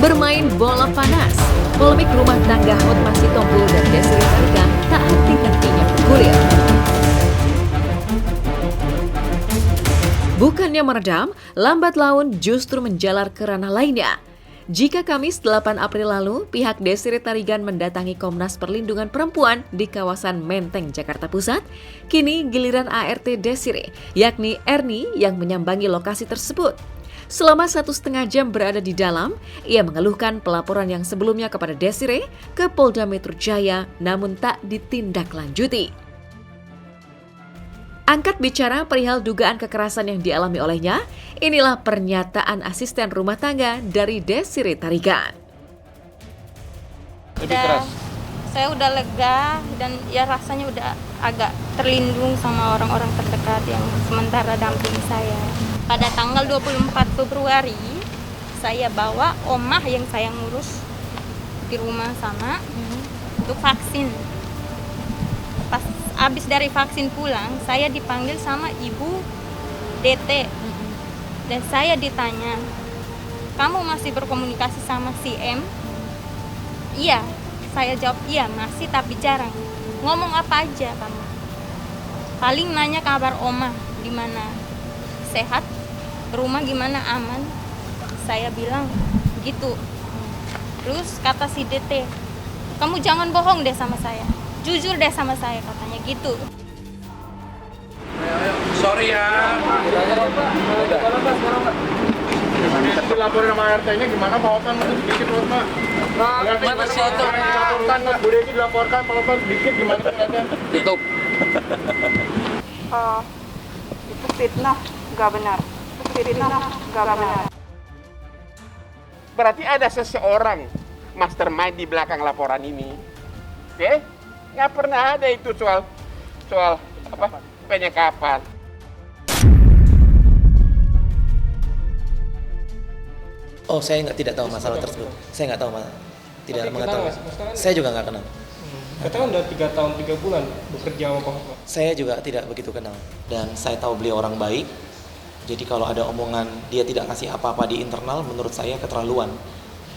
Bermain bola panas, polemik rumah tangga Hotma Sitompul dan Desiree Tarigan tak henti-hentinya bergulir. Bukannya meredam, lambat laun justru menjalar ke ranah lainnya. Jika Kamis 8 April lalu, pihak Desiree Tarigan mendatangi Komnas Perlindungan Perempuan di kawasan Menteng, Jakarta Pusat, kini giliran ART Desiree, yakni Ernie yang menyambangi lokasi tersebut. Selama 1,5 jam berada di dalam, ia mengeluhkan pelaporan yang sebelumnya kepada Desiree ke Polda Metro Jaya namun tak ditindaklanjuti. Angkat bicara perihal dugaan kekerasan yang dialami olehnya, inilah pernyataan asisten rumah tangga dari Desiree Tarigan. Lebih keras. Saya udah lega dan ya rasanya udah agak terlindung sama orang-orang terdekat yang sementara dampingi saya. Pada tanggal 24 Februari, saya bawa omah yang saya ngurus di rumah sama untuk vaksin. Pas habis dari vaksin pulang, saya dipanggil sama ibu DT. Dan saya ditanya, kamu masih berkomunikasi sama si M? Iya, saya jawab iya masih tapi jarang. Ngomong apa aja kamu? Paling nanya kabar oma gimana, sehat, rumah gimana, aman. Saya bilang gitu. Terus kata si DT, kamu jangan bohong deh sama saya, jujur deh sama saya, katanya gitu. Sorry ya. Itu laporin sama RT-nya gimana Pak Otan? Sedikit Pak Otan. Mana sih itu? Dilaporkan, Bu Desi dilaporkan, Pak Otan sedikit gimana ternyata? Tutup. Itu fitnah, nggak benar. Nggak benar. Berarti ada seseorang mastermind di belakang laporan ini. Oke? Nggak pernah ada itu soal apa penyekapan. Oh, saya tidak tahu masalah tersebut. Saya nggak tahu, tidak mengetahui. Saya juga nggak kenal. Katanya udah 3 tahun 3 bulan bekerja sama Pak Hotma. Saya juga tidak begitu kenal. Dan saya tahu beliau orang baik. Jadi kalau ada omongan dia tidak kasih apa-apa di internal, menurut saya keterlaluan.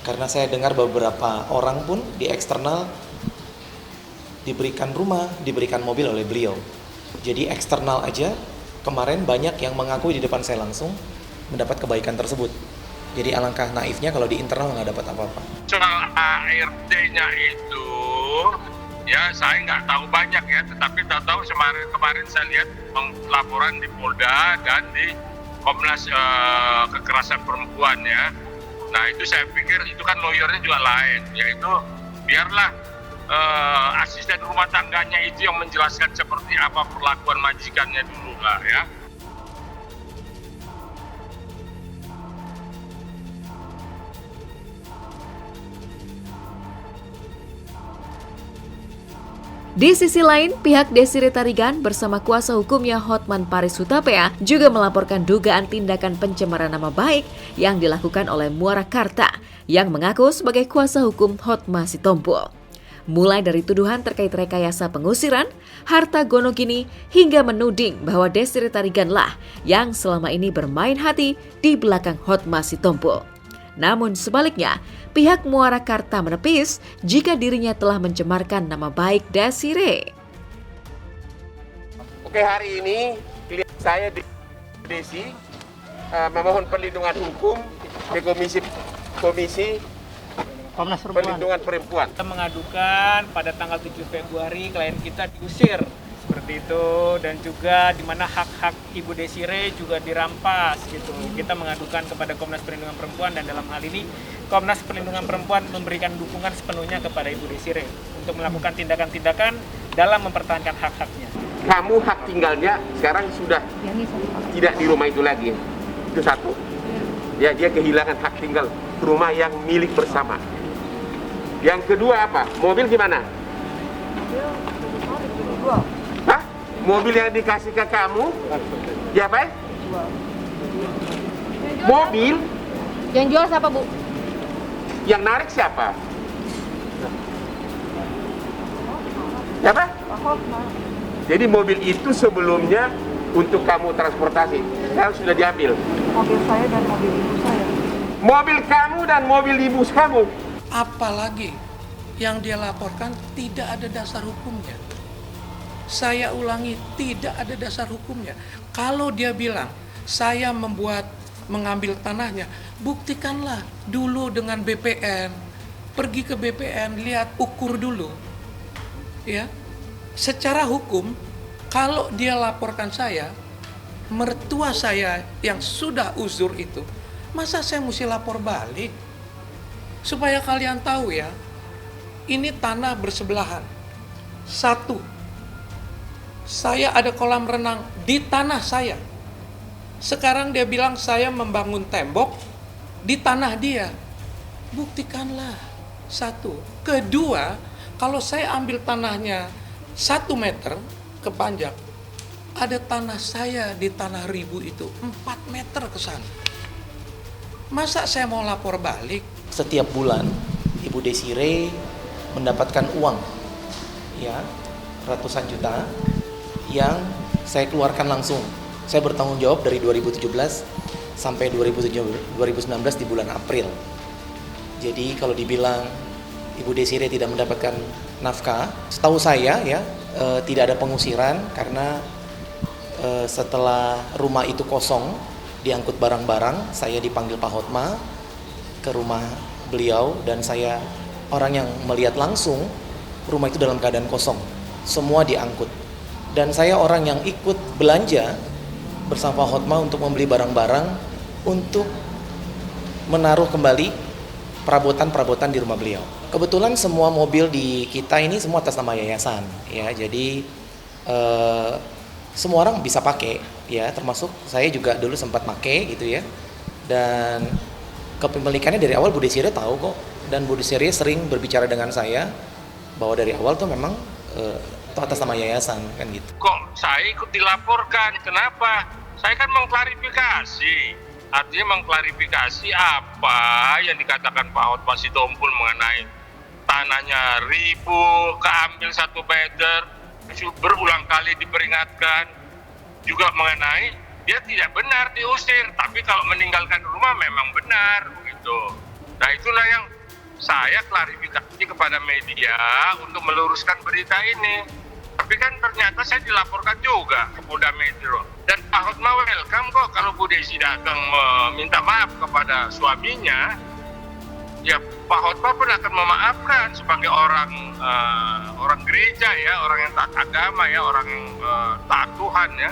Karena saya dengar beberapa orang pun di eksternal diberikan rumah, diberikan mobil oleh beliau. Jadi eksternal aja kemarin banyak yang mengakui di depan saya langsung mendapat kebaikan tersebut. Jadi alangkah naifnya kalau di internal nggak dapat apa-apa. Soal ART-nya itu, ya saya nggak tahu banyak ya, tetapi tahu kemarin saya lihat laporan di Polda dan di Komnas Kekerasan Perempuan ya. Nah itu saya pikir itu kan lawyernya juga lain, yaitu biarlah asisten rumah tangganya itu yang menjelaskan seperti apa perlakuan majikannya dulu lah ya. Di sisi lain, pihak Desiree Tarigan bersama kuasa hukumnya Hotman Paris Hutapea juga melaporkan dugaan tindakan pencemaran nama baik yang dilakukan oleh Muarakarta yang mengaku sebagai kuasa hukum Hotma Sitompul. Mulai dari tuduhan terkait rekayasa pengusiran, harta gonogini, hingga menuding bahwa Desiree Tariganlah yang selama ini bermain hati di belakang Hotma Sitompul. Namun sebaliknya, pihak Muarakarta menepis jika dirinya telah mencemarkan nama baik Desiree. Oke, hari ini klien saya Desi memohon perlindungan hukum di Komisi Komnas Perlindungan Perempuan. Kita mengadukan pada tanggal 7 Februari klien kita diusir seperti itu, dan juga di mana hak-hak Ibu Desiree juga dirampas gitu. Kita mengadukan kepada Komnas Perlindungan Perempuan, dan dalam hal ini Komnas Perlindungan Perempuan memberikan dukungan sepenuhnya kepada Ibu Desiree untuk melakukan tindakan-tindakan dalam mempertahankan hak-haknya. Kamu hak tinggalnya sekarang sudah tidak di rumah itu lagi. Itu satu. Ya, dia kehilangan hak tinggal rumah yang milik bersama. Yang kedua apa? Mobil gimana? Hah? Mobil yang dikasih ke kamu? Ya, Pak? Mobil? Yang jual siapa, Bu? Yang narik siapa? Siapa? Jadi mobil itu sebelumnya untuk kamu transportasi, sekarang sudah diambil. Mobil saya dan mobil ibu saya. mobil kamu dan mobil ibu kamu. Apalagi yang dia laporkan tidak ada dasar hukumnya. Saya ulangi, tidak ada dasar hukumnya. Kalau dia bilang saya mengambil tanahnya, buktikanlah dulu dengan BPN. Pergi ke BPN, lihat, ukur dulu. Ya. Secara hukum, kalau dia laporkan saya, mertua saya yang sudah uzur itu, masa saya mesti lapor balik? Supaya kalian tahu ya, ini tanah bersebelahan. Satu, saya ada kolam renang di tanah saya. Sekarang dia bilang saya membangun tembok di tanah dia. Buktikanlah. Satu. Kedua, kalau saya ambil tanahnya 1 meter kepanjang, ada tanah saya di tanah Ribu itu 4 meter ke sana. Masa saya mau lapor balik? Setiap bulan Ibu Desiree mendapatkan uang, ya, ratusan juta yang saya keluarkan langsung. Saya bertanggung jawab dari 2017 sampai 2019 di bulan April. Jadi kalau dibilang Ibu Desiree tidak mendapatkan nafkah, setahu saya ya tidak ada pengusiran karena setelah rumah itu kosong, diangkut barang-barang, saya dipanggil Pak Hotma ke rumah beliau dan saya orang yang melihat langsung rumah itu dalam keadaan kosong, semua diangkut. Dan saya orang yang ikut belanja bersama Pak Hotma untuk membeli barang-barang untuk menaruh kembali perabotan-perabotan di rumah beliau. Kebetulan semua mobil di kita ini semua atas nama yayasan, ya. Jadi semua orang bisa pakai, ya. Termasuk saya juga dulu sempat pakai, gitu ya. Dan kepemilikannya dari awal Bu Desiree tahu kok. Dan Bu Desiree sering berbicara dengan saya bahwa dari awal tuh memang itu atas nama yayasan, kan gitu. Kok saya ikut dilaporkan? Kenapa? Saya kan mengklarifikasi. Artinya mengklarifikasi apa yang dikatakan Pak Hotma Sitompul mengenai tanahnya Ribu, keambil 1 meter, berulang kali diperingatkan. Juga mengenai dia tidak benar diusir, tapi kalau meninggalkan rumah memang benar, begitu. Nah itulah yang saya klarifikasi kepada media untuk meluruskan berita ini. Tapi kan ternyata saya dilaporkan juga ke Polda Metro. Dan Pak Hotma welcome kok kalau Bu Desi datang meminta maaf kepada suaminya. Ya Pak Hotma pun akan memaafkan sebagai orang gereja ya, orang yang taat agama ya, orang yang taat Tuhan ya.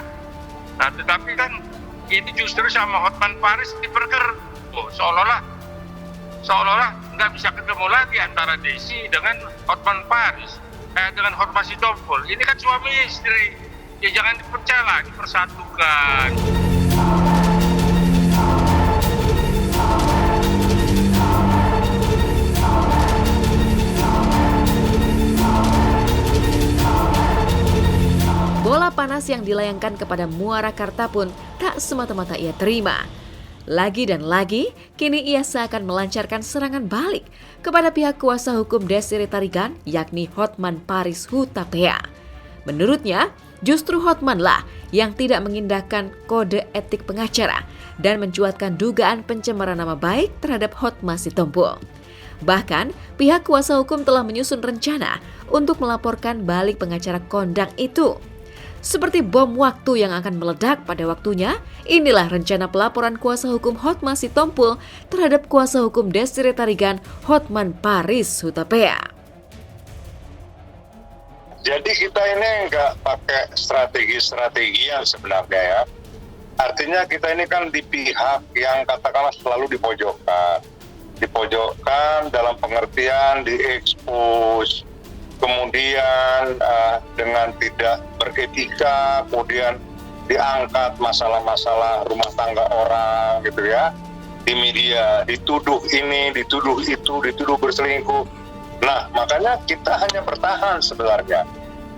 Nah tetapi kan ini justru sama Hotman Paris diperker. Seolah-olah nggak bisa ketemu lagi antara Desi dengan Hotman Paris. Dengan Hotma Sitompul. Ini kan suami istri. Ya jangan dipecah lah, dipersatukan. Bola panas yang dilayangkan kepada Muara Karta pun tak semata-mata ia terima. Lagi dan lagi, kini ia seakan melancarkan serangan balik kepada pihak kuasa hukum Desiree Tarigan, yakni Hotman Paris Hutapea. Menurutnya, justru Hotman lah yang tidak mengindahkan kode etik pengacara dan mencuatkan dugaan pencemaran nama baik terhadap Hotma Sitompul. Bahkan, pihak kuasa hukum telah menyusun rencana untuk melaporkan balik pengacara kondang itu. Seperti bom waktu yang akan meledak pada waktunya, inilah rencana pelaporan kuasa hukum Hotma Sitompul terhadap kuasa hukum Desiree Tarigan, Hotman Paris Hutapea. Jadi kita ini nggak pakai strategi yang sebenarnya ya. Artinya kita ini kan di pihak yang katakanlah selalu dipojokkan. Dipojokkan dalam pengertian diekspos, kemudian dengan tidak beretika, kemudian diangkat masalah-masalah rumah tangga orang gitu ya di media, dituduh ini, dituduh itu, dituduh berselingkuh. Nah makanya kita hanya bertahan sebenarnya.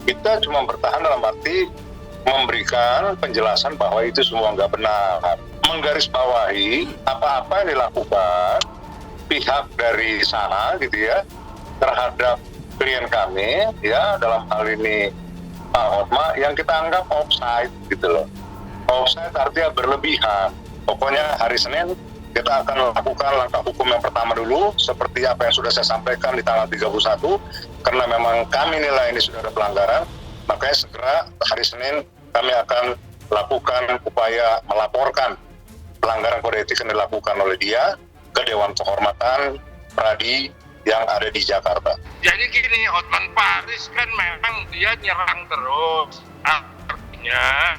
Kita cuma bertahan dalam arti memberikan penjelasan bahwa itu semua nggak benar, menggarisbawahi apa-apa yang dilakukan pihak dari sana gitu ya terhadap klien kami ya, dalam hal ini Pak Hotma, yang kita anggap offside gitu loh. Offside artinya berlebihan. Pokoknya hari Senin kita akan lakukan langkah hukum yang pertama dulu, seperti apa yang sudah saya sampaikan di tanggal 31, karena memang kami nilai ini sudah ada pelanggaran, makanya segera hari Senin kami akan lakukan upaya melaporkan pelanggaran kode etik yang dilakukan oleh dia ke Dewan Kehormatan Pradi yang ada di Jakarta. Jadi gini, Hotman Paris kan memang dia nyerang terus. Artinya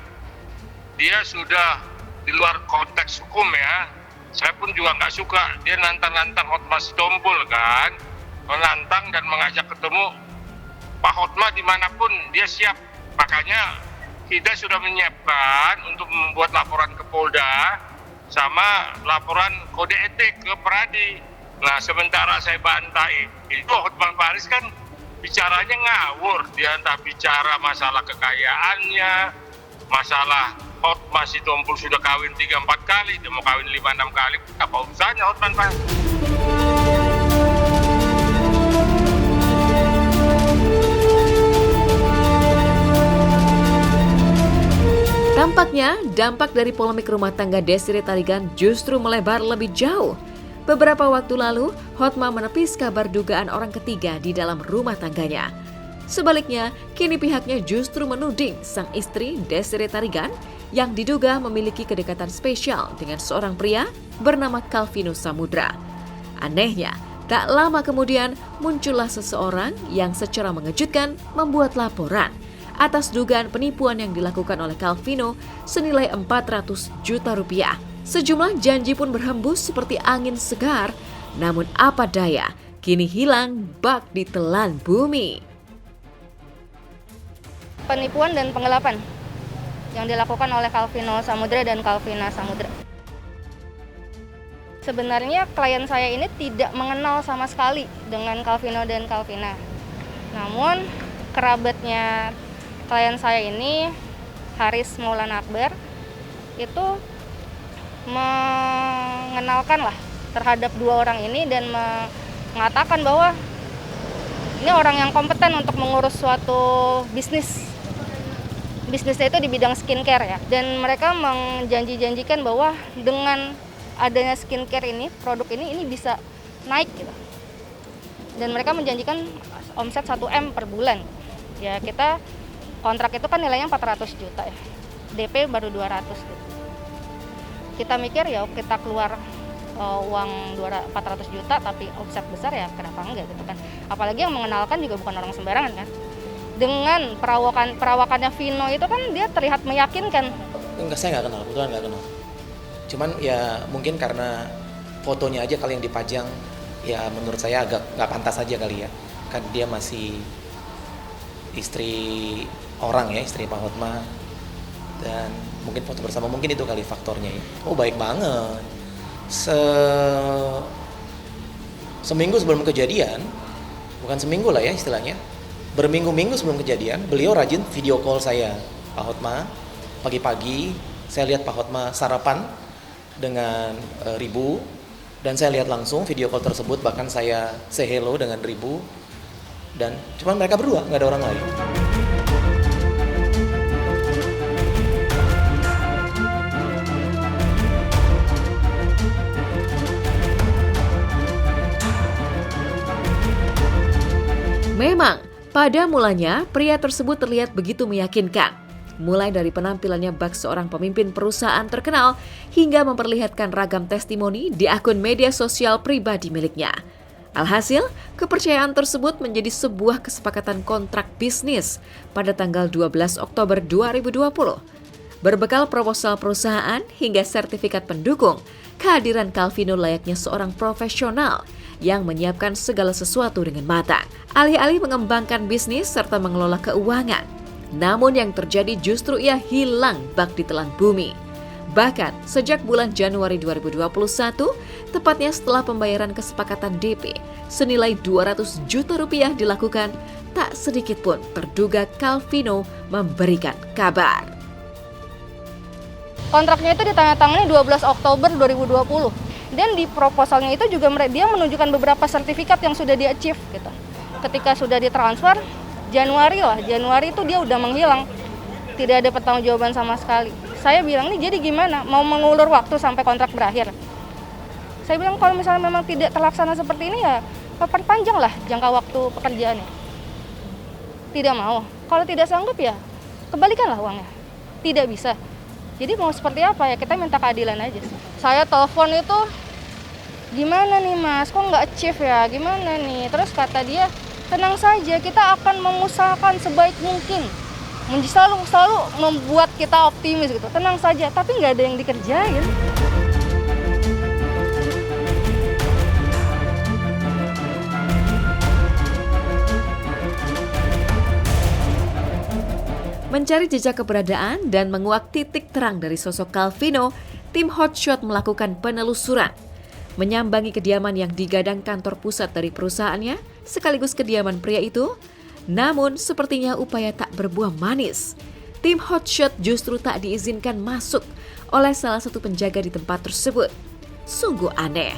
dia sudah di luar konteks hukum ya. Saya pun juga nggak suka dia nantang-nantang Hotma Sitompul kan, menantang dan mengajak ketemu Pak Hotma dimanapun dia siap. Makanya kita sudah menyiapkan untuk membuat laporan ke Polda sama laporan kode etik ke Pradi. Nah sementara saya bantai itu Hotman Paris kan bicaranya ngawur, dia entah bicara masalah kekayaannya, masalah Hotma Sitompul sudah kawin 3-4 kali, dia mau kawin 5-6 kali, apa urusannya Hotman Paris? Tampaknya, dampak dari polemik rumah tangga Desiree Tarigan justru melebar lebih jauh. Beberapa waktu lalu, Hotma menepis kabar dugaan orang ketiga di dalam rumah tangganya. Sebaliknya, kini pihaknya justru menuding sang istri Desiree Tarigan yang diduga memiliki kedekatan spesial dengan seorang pria bernama Calvino Samudra. Anehnya, tak lama kemudian muncullah seseorang yang secara mengejutkan membuat laporan atas dugaan penipuan yang dilakukan oleh Calvino senilai 400 juta rupiah. Sejumlah janji pun berhembus seperti angin segar, namun apa daya, kini hilang bak ditelan bumi. Penipuan dan penggelapan yang dilakukan oleh Calvino Samudra dan Calvina Samudra. Sebenarnya klien saya ini tidak mengenal sama sekali dengan Calvino dan Calvina. Namun kerabatnya klien saya ini, Haris Maulana Akbar, itu mengenalkan lah terhadap dua orang ini dan mengatakan bahwa ini orang yang kompeten untuk mengurus suatu bisnis. Bisnisnya itu di bidang skincare ya. Dan mereka menjanjikan bahwa dengan adanya skincare ini, produk ini bisa naik gitu. Dan mereka menjanjikan omset 1M per bulan. Ya kita kontrak itu kan nilainya 400 juta ya. DP baru 200 gitu. Kita mikir ya kita keluar uang 400 juta tapi omset besar ya kenapa enggak gitu kan. Apalagi yang mengenalkan juga bukan orang sembarangan kan. Dengan perawakannya Vino itu kan dia terlihat meyakinkan. Enggak, saya nggak kenal, kebetulan nggak kenal. Cuman ya mungkin karena fotonya aja kali yang dipajang, ya menurut saya agak nggak pantas aja kali ya. Kan dia masih istri orang ya, istri Pak Hotma. Dan mungkin foto bersama, mungkin itu kali faktornya ya. Oh baik banget. Seminggu sebelum kejadian, bukan seminggu lah ya istilahnya, berminggu-minggu sebelum kejadian, beliau rajin video call saya, Pak Hotma. Pagi-pagi saya lihat Pak Hotma sarapan dengan Ribu, dan saya lihat langsung video call tersebut, bahkan saya say hello dengan Ribu, dan cuma mereka berdua, nggak ada orang lain. Memang, pada mulanya pria tersebut terlihat begitu meyakinkan. Mulai dari penampilannya bak seorang pemimpin perusahaan terkenal hingga memperlihatkan ragam testimoni di akun media sosial pribadi miliknya. Alhasil, kepercayaan tersebut menjadi sebuah kesepakatan kontrak bisnis pada tanggal 12 Oktober 2020. Berbekal proposal perusahaan hingga sertifikat pendukung, kehadiran Calvino layaknya seorang profesional yang menyiapkan segala sesuatu dengan matang. Alih-alih mengembangkan bisnis serta mengelola keuangan. Namun yang terjadi justru ia hilang bak ditelan bumi. Bahkan sejak bulan Januari 2021, tepatnya setelah pembayaran kesepakatan DP senilai 200 juta rupiah dilakukan, tak sedikit pun terduga Calvino memberikan kabar. Kontraknya itu ditandatangani 12 Oktober 2020. Dan di proposalnya itu juga dia menunjukkan beberapa sertifikat yang sudah di-achieve gitu. Ketika sudah ditransfer, Januari itu dia udah menghilang. Tidak ada pertanggungjawaban sama sekali. Saya bilang nih jadi gimana? Mau mengulur waktu sampai kontrak berakhir? Saya bilang kalau misalnya memang tidak terlaksana seperti ini ya perpanjang lah jangka waktu pekerjaannya. Tidak mau. Kalau tidak sanggup ya kembalikanlah uangnya. Tidak bisa. Jadi mau seperti apa ya, kita minta keadilan aja sih. Saya telepon itu, gimana nih mas, kok nggak achieve ya, gimana nih. Terus kata dia, tenang saja, kita akan mengusahakan sebaik mungkin. Selalu membuat kita optimis gitu, tenang saja, tapi nggak ada yang dikerjain. Mencari jejak keberadaan dan menguak titik terang dari sosok Calvino, tim Hotshot melakukan penelusuran. Menyambangi kediaman yang digadang kantor pusat dari perusahaannya, sekaligus kediaman pria itu, namun sepertinya upaya tak berbuah manis. Tim Hotshot justru tak diizinkan masuk oleh salah satu penjaga di tempat tersebut. Sungguh aneh,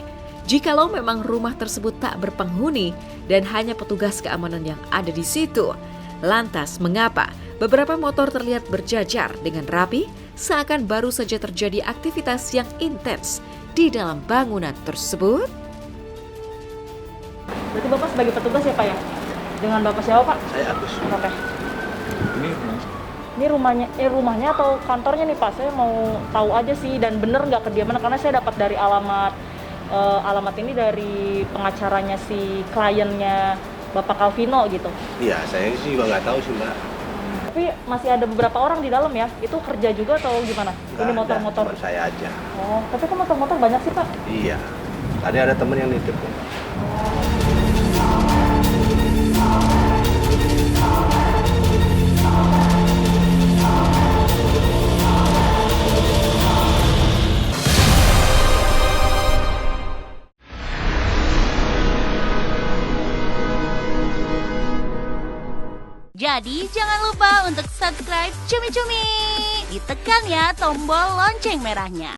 jikalau memang rumah tersebut tak berpenghuni dan hanya petugas keamanan yang ada di situ. Lantas mengapa beberapa motor terlihat berjajar dengan rapi seakan baru saja terjadi aktivitas yang intens di dalam bangunan tersebut? Berarti Bapak sebagai petugas ya Pak ya? Dengan Bapak siapa Pak? Saya Agus. Oke. Ini rumahnya atau kantornya nih Pak? Saya mau tahu aja sih dan bener nggak kediaman karena saya dapat dari alamat ini dari pengacaranya si kliennya Bapak Calvino gitu. Iya, saya sih juga nggak tahu sih Mbak. Tapi masih ada beberapa orang di dalam ya? Itu kerja juga atau gimana? Ini motor-motor? Cuma saya aja. Oh, tapi kok motor-motor banyak sih Pak? Iya, tadi ada temen yang nitip kok. Jadi jangan lupa untuk subscribe Cumi Cumi. Ditekan ya tombol lonceng merahnya.